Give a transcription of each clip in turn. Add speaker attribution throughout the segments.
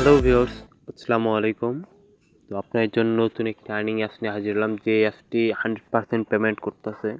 Speaker 1: Hello viewers, আসসালামু আলাইকুম। তো আপনার জন্য নতুন একটি আর্নিং অ্যাপস নিয়ে হাজির হলাম, যে অ্যাপসটি 100% পেমেন্ট করতেছে।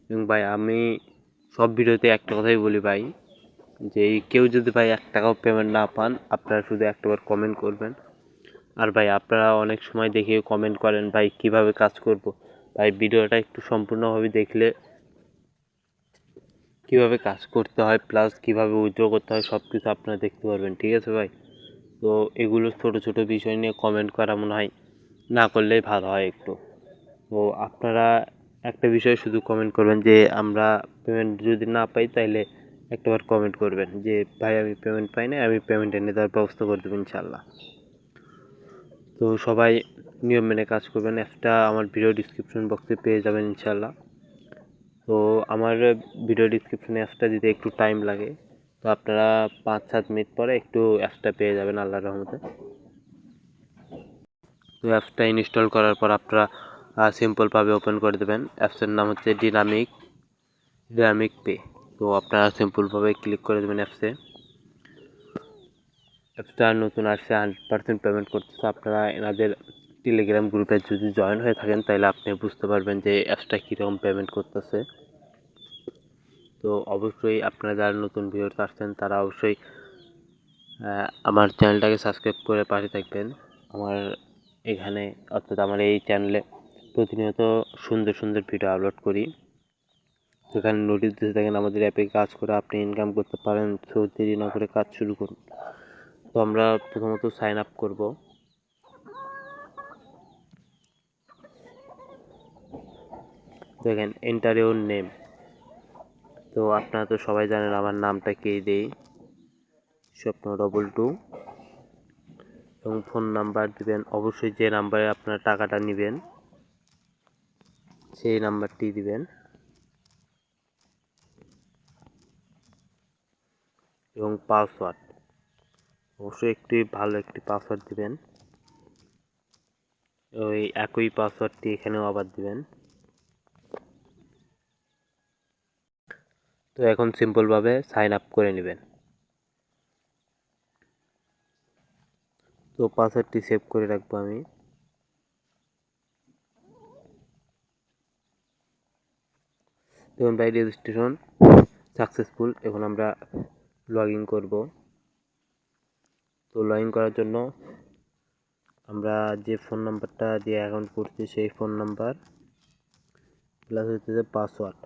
Speaker 1: এবং ভাই আমি সব ভিডিওতে একটা কথাই বলি ভাই, যে কেউ যদি ভাই 1 টাকাও পেমেন্ট না পান, আপনারা শুধু একটাবার কমেন্ট করবেন। আর ভাই আপনারা অনেক সময় দেখে কমেন্ট করেন ভাই কিভাবে কাজ করব। ভাই ভিডিওটা একটু সম্পূর্ণভাবে দেখলে কিভাবে কাজ করতে হয় প্লাস কিভাবে উইথড্র করতে হয় সব কিছু আপনারা দেখতে পারবেন, ঠিক আছে ভাই? তো এগুলো ছোটো ছোটো বিষয় নিয়ে কমেন্ট করা মনে হয় না করলেই ভালো হয় একটু। তো আপনারা একটা বিষয় শুধু কমেন্ট করবেন যে আমরা পেমেন্ট যদি না পাই তাইলে একটাবার কমেন্ট করবেন যে ভাই আমি পেমেন্ট পাই না, আমি পেমেন্ট এনে দেওয়ার ব্যবস্থা করে দেবো ইনশাল্লাহ। তো সবাই নিয়ম মেনে কাজ করবেন। অ্যাপসটা আমার ভিডিও ডিসক্রিপশন বক্সে পেয়ে যাবেন ইনশাল্লাহ। তো আমার ভিডিও ডিসক্রিপশনে অ্যাপসটা দিতে একটু টাইম লাগে, তো আপনারা 5-7 মিনিট পরে একটু অ্যাপসটা পেয়ে যাবেন আল্লাহর রহমতে। তো অ্যাপসটা ইনস্টল করার পর আপনারা সিম্পলভাবে ওপেন করে দেবেন। অ্যাপসের নাম হচ্ছে ডিনামিক পে। তো আপনারা সিম্পলভাবে ক্লিক করে দেবেন অ্যাপসে। অ্যাপসটা নতুন আসছে, 100% পেমেন্ট করতেছে। আপনারা এনাদের টেলিগ্রাম গ্রুপে যদি জয়েন হয়ে থাকেন তাহলে আপনি বুঝতে পারবেন যে অ্যাপসটা কীরকম পেমেন্ট করতেছে। তো অবশ্যই আপনারা যারা নতুন ভিডিওতে আসছেন তারা অবশ্যই আমার চ্যানেলটাকে সাবস্ক্রাইব করে পাশে থাকবেন। আমার এখানে অর্থাৎ আমার এই চ্যানেলে প্রতিনিয়ত সুন্দর সুন্দর ভিডিও আপলোড করি, যেখানে নোটিশ দিতে থাকেন আমাদের অ্যাপে কাজ করে আপনি ইনকাম করতে পারেন। সো দেরি না করে কাজ শুরু করুন। তো আমরা প্রথমত সাইন আপ করব। দেখেন এন্টার ইউর নেম। তো আপনারা তো সবাই জানেন আমার নামটা কে দেই, স্বপ্ন 22। এবং ফোন নাম্বার দিবেন, অবশ্যই যে নাম্বারে আপনারা টাকাটা নেবেন সেই নাম্বারটি দিবেন। এবং পাসওয়ার্ড, অবশ্যই একটি ভালো একটি পাসওয়ার্ড দিবেন। ওই একই পাসওয়ার্ডটি এখানেও আবার দিবেন। তো এখন সিম্পলভাবে সাইন আপ করে নেবেন। তো পাসওয়ার্ডটি সেভ করে রাখবো আমি। দেখুন ভাই রেজিস্ট্রেশন সাকসেসফুল। এখন আমরা লগ ইন করবো। তো লগ ইন করার জন্য আমরা যে ফোন নাম্বারটা দিয়ে অ্যাকাউন্ট করছি সেই ফোন নাম্বার প্লাস হচ্ছে যে পাসওয়ার্ড,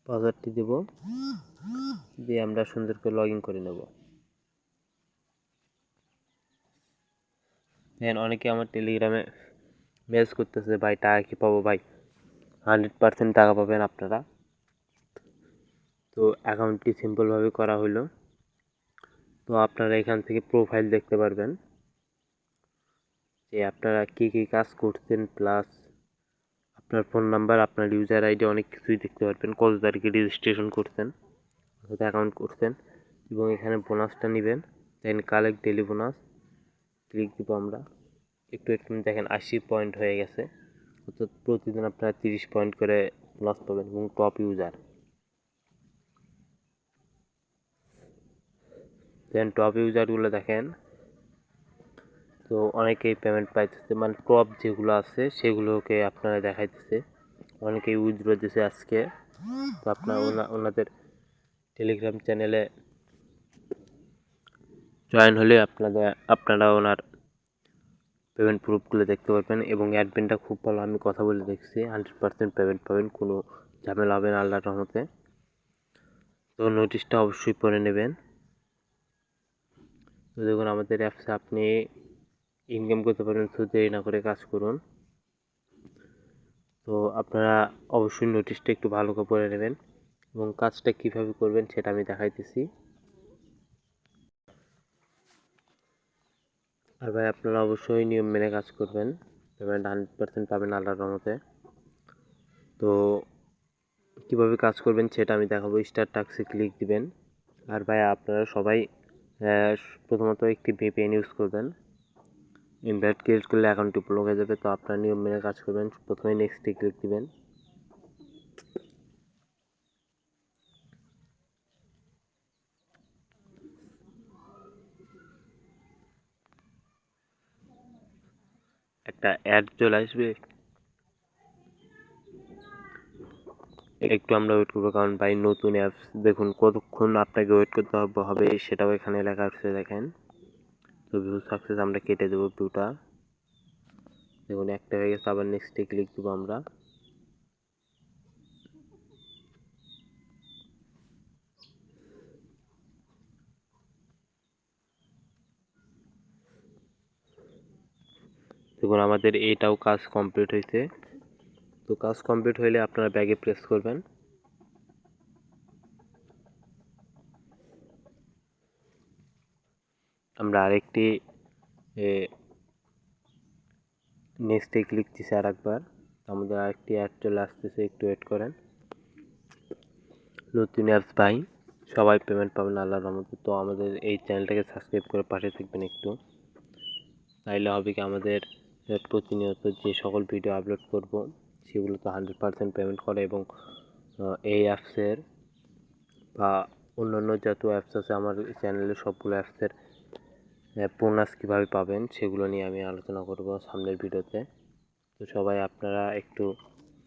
Speaker 1: পাসওয়ার্ডটি দেব, দিয়ে আমরা সুন্দর করে লগ ইন করে নেব। দেখেন অনেকে আমার টেলিগ্রামে মেসেজ করতেছে ভাই টাকা কি পাবো। ভাই 100% টাকা পাবেন আপনারা। তো অ্যাকাউন্টটি সিম্পলভাবে করা হলো। তো আপনারা এখান থেকে প্রোফাইল দেখতে পারবেন যে আপনারা কী কী কাজ করছেন, প্লাস আপনার ফোন নাম্বার, আপনার ইউজার আইডি, অনেক কিছুই দেখতে পারবেন। কত তারিখে রেজিস্ট্রেশন করছেন, কত অ্যাকাউন্ট করছেন, এবং এখানে বোনাসটা নেবেন। দেন কালেক্ট ডেলি বোনাস ক্লিক দিব আমরা। একটু দেখেন 80 পয়েন্ট হয়ে গেছে, অর্থাৎ প্রতিদিন আপনারা 30 পয়েন্ট করে বোনাস পাবেন। এবং টপ ইউজার, দেন টপ ইউজারগুলো দেখেন। তো অনেকেই পেমেন্ট পাইতেছে, মানে টপ যেগুলো আছে সেগুলোকে আপনারা দেখাইতেছে। অনেকেই উইথড্র দিয়েছে আজকে। তো আপনারা ওনাদের টেলিগ্রাম চ্যানেলে জয়েন হলে আপনারা ওনার পেমেন্ট প্রুফগুলো দেখতে পারবেন। এবং অ্যাডমিনটা খুব ভালো, আমি কথা বলে দেখছি, 100% পেমেন্ট পাবেন, কোনো ঝামেলা হবে না আল্লাহর রহমতে। তো নোটিশটা অবশ্যই পড়ে নেবেন। তো দেখুন আমাদের অ্যাপসে আপনি ইনকাম করতে পারবেন, শুধু দেরি না করে কাজ করুন। তো আপনারা অবশ্যই নোটিশটা একটু ভালো করে পড়ে নেবেন এবং কাজটা কিভাবে করবেন সেটা আমি দেখাইতেছি। আর ভাই আপনারা অবশ্যই নিয়ম মেনে কাজ করবেন, পেমেন্ট 100% পাবেন আল্লাহর রহমতে। তো কীভাবে কাজ করবেন সেটা আমি দেখাবো। স্টার্ট টাস্কে ক্লিক দিবেন। আর ভাই আপনারা সবাই প্রথমত একটি VPN ইউজ করবেন। ইনভাইট ক্রিয়েট করলে অ্যাকাউন্টটি ব্লক হয়ে যাবে। তো আপনারা নিয়ম মেনে কাজ করবেন। প্রথমে নেক্সটে ক্লিক দিবেন। একটা অ্যাড চলে আসবে, একটু আমরা ওয়েট করবো, কারণ ভাই নতুন অ্যাপস দেখুন কতক্ষণ আপনাকে ওয়েট করতে হবে সেটাও এখানে লেখা আছে দেখেন। তো ভিউ সাকসেস আমরা কেটে দেবো ভিউটা, দেখুন একটা হয়ে গেছে, আবার নেক্সটে ক্লিক দেবো আমরা। দেখুন আমাদের এটাও কাজ কমপ্লিট হয়েছে। তো কাজ কমপ্লিট হলে আপনারা ব্যাগে প্রেস করবেন। আমরা আরেকটি নেক্সটে ক্লিক দিচ্ছি আর একবার, আমাদের আরেকটি অ্যাড চলে আসতেছে, একটু ওয়েট করেন। নতুন অ্যাপস ভাই সবাই পেমেন্ট পাবেন আল্লাহর রহমতে। তো আমাদের এই চ্যানেলটাকে সাবস্ক্রাইব করে পাশে থাকবেন একটু, তাইলে হবে কি আমাদের প্রতিনিয়ত যে সকল ভিডিও আপলোড করব সেগুলো তো 100% পেমেন্ট করে, এবং এই অ্যাপসের বা অন্যান্য যত অ্যাপস আছে আমার চ্যানেলে সবগুলো অ্যাপসের বোনাস কীভাবে পাবেন সেগুলো নিয়ে আমি আলোচনা করব সামনের ভিডিওতে। তো সবাই আপনারা একটু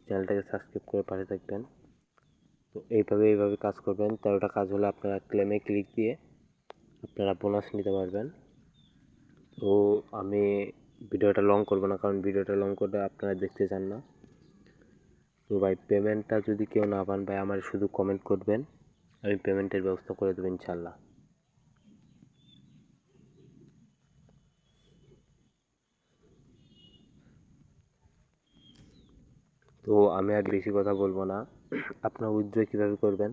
Speaker 1: চ্যানেলটাকে সাবস্ক্রাইব করে পাশে থাকবেন। তো এইভাবে কাজ করবেন, 13টা কাজ হলে আপনারা ক্লেমে ক্লিক দিয়ে আপনারা বোনাস নিতে পারবেন। তো আমি ভিডিওটা লং করব না, কারণ ভিডিওটা লং করলে আপনারা দেখতে চান না। তো ভাই পেমেন্টটা যদি কেউ না পান ভাই আমার শুধু কমেন্ট করবেন, আমি পেমেন্টের ব্যবস্থা করে দেবো ইনশাল্লাহ। তো আমি আর বেশি কথা বলবো না, আপনারা উইথড্র কীভাবে করবেন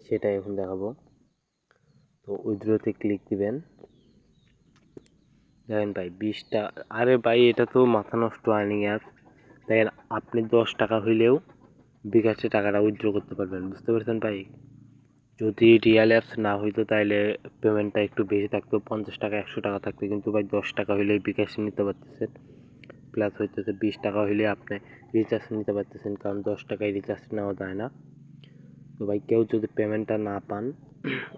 Speaker 1: সেটাই এখন দেখাবো। তো উইথড্রতে ক্লিক দিবেন, দেখেন ভাই 20টা, আরে ভাই এটা তো মাথা নষ্ট আর্নিং অ্যাপ। দেখেন আপনি 10 টাকা হইলেও বিকাশে টাকাটা উইথড্র করতে পারবেন, বুঝতে পারছেন ভাই। যদি রিয়েল অ্যাপস না হইতো তাহলে পেমেন্টটা একটু বেশি থাকতো, 50 টাকা 100 টাকা থাকতো, কিন্তু ভাই 10 টাকা হইলেই বিকাশে নিতে পারতেছেন। প্লাস হইতেছে 20 টাকা হইলে আপনি রিচার্জ নিতে পারতেছেন, কারণ 10 টাকায় রিচার্জ নেওয়া যায় না। তো ভাই কেউ যদি পেমেন্টটা না পান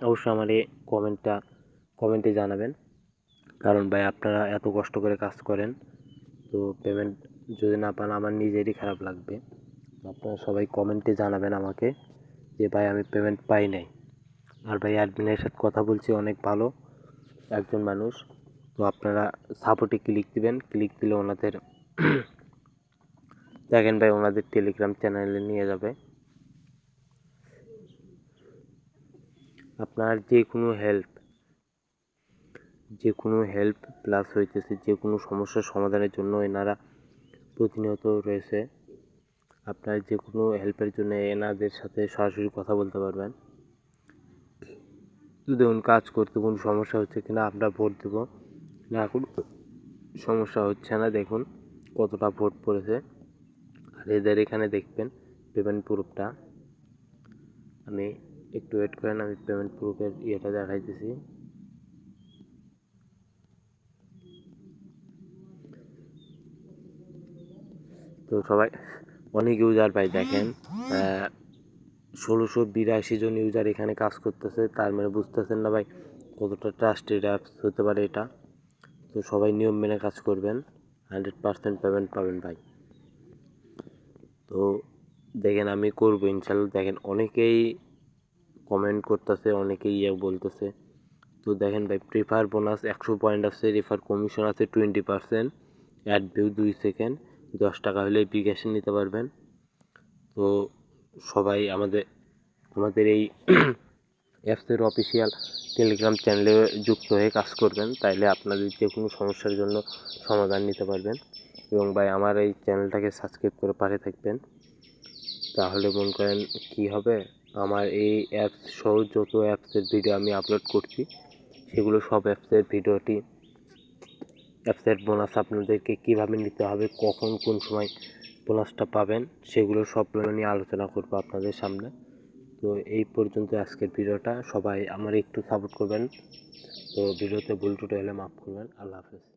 Speaker 1: অবশ্যই আমার এই কমেন্টে জানাবেন, কারণ ভাই আপনারা এত কষ্ট করে কাজ করেন, তো পেমেন্ট যদি না পান আমার নিজেরই খারাপ লাগবে। তো আপনারা সবাই কমেন্টে জানাবেন আমাকে যে ভাই আমি পেমেন্ট পাই নাই। আর ভাই অ্যাডমিনের সাথে কথা বলছি, অনেক ভালো একজন মানুষ। তো আপনারা সাপোর্টে ক্লিক দিবেন, ক্লিক দিলে ওনাদের দেখেন ভাই ওনাদের টেলিগ্রাম চ্যানেলে নিয়ে যাবে। আপনার যে কোনো হেল্প প্লাস হইতেছে যে কোনো সমস্যার সমাধানের জন্য এনারা প্রতিনিয়ত রয়েছে। আপনার যে কোনো হেল্পের জন্য এনাদের সাথে সরাসরি কথা বলতে পারবেন। তো দেখুন কাজ করতে কোনো সমস্যা হচ্ছে কিনা, আমরা ভোট দেবো না, কোনো সমস্যা হচ্ছে না। দেখুন কতটা ভোট পড়েছে, আর এদের এখানে দেখবেন পেমেন্ট প্রুফটা। আমি একটু ওয়েট করেন, আমি পেমেন্ট প্রুফের ইয়েটা দেখাইতেছি। তো সবাই অনেক ইউজার ভাই দেখেন 1682 জন ইউজার এখানে কাজ করতেছে, তার মানে বুঝতেছেন না ভাই কতটা ট্রাস্টেড অ্যাপস হতে পারে এটা। তো সবাই নিয়ম মেনে কাজ করবেন, 100% পেমেন্ট পাবেন ভাই। তো দেখেন আমি করবো ইনশাল্লাহ। দেখেন অনেকেই কমেন্ট করতেছে, অনেকেই বলতেছে। তো দেখেন ভাই প্রিফার বোনাস 100 পয়েন্ট আছে, রেফার কমিশন আছে 20%, অ্যাড ভিউ 2 সেকেন্ড, 10 টাকা হলে বিকাশে নিতে পারবেন। তো সবাই আমাদের এই অ্যাপসের অফিসিয়াল টেলিগ্রাম চ্যানেলে যুক্ত হয়ে কাজ করবেন, তাইলে আপনাদের যে কোনো সমস্যার জন্য সমাধান নিতে পারবেন। এবং ভাই আমার এই চ্যানেলটাকে সাবস্ক্রাইব করে পাশে থাকবেন, তাহলে মনে করেন কী হবে, আমার এই অ্যাপস সহ যত অ্যাপসের ভিডিও আমি আপলোড করছি সেগুলো সব অ্যাপসের বোনাস আপনাদেরকে কীভাবে নিতে হবে, কখন কোন সময় বোনাসটা পাবেন সেগুলো সবগুলো নিয়ে আলোচনা করব আপনাদের সামনে। তো এই পর্যন্ত আজকের ভিডিওটা, সবাই আমার একটু সাপোর্ট করবেন। তো ভিডিওতে ভুল ত্রুটি হলে মাফ করবেন। আল্লাহ হাফেজ।